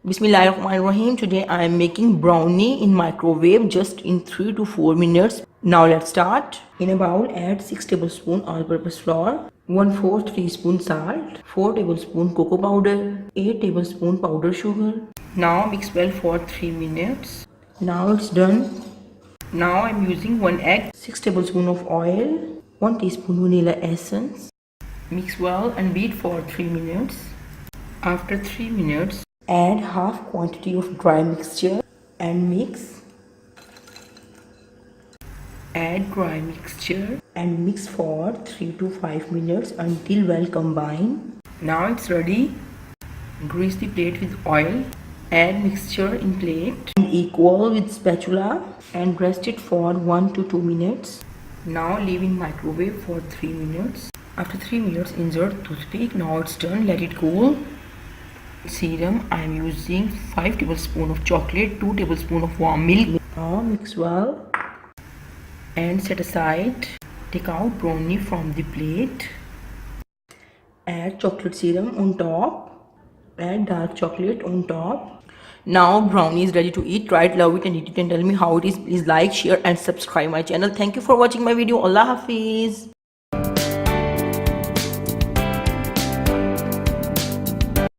Bismillahirrahmanirrahim. Today I am making brownie in microwave just in 3 to 4 minutes. Now let's start. In a bowl add 6 tablespoon all-purpose flour, 1/4 teaspoon salt, 4 tablespoon cocoa powder, 8 tablespoon powdered sugar. Now mix well for 3 minutes. Now it's done. Now I'm using 1 egg, 6 tablespoon of oil, 1 teaspoon vanilla essence. Mix well and beat for 3 minutes. After 3 minutes, add half quantity of dry mixture and mix. Add dry mixture and mix for 3 to 5 minutes until well combined. Now it's ready. Grease the plate with oil. Add mixture in plate and equal with spatula and rest it for 1 to 2 minutes. Now leave in microwave for 3 minutes. After 3 minutes, insert toothpick. Now it's done. Let it cool. Serum, I am using 5 tablespoons of chocolate, 2 tablespoons of warm milk. Now mix well and set aside. Take out brownie from the plate. Add chocolate serum on top. Add dark chocolate on top. Now brownie is ready to eat. Try it, love it and eat it and tell me how it is. Please like, share and subscribe my channel. Thank you for watching my video. Allah Hafiz.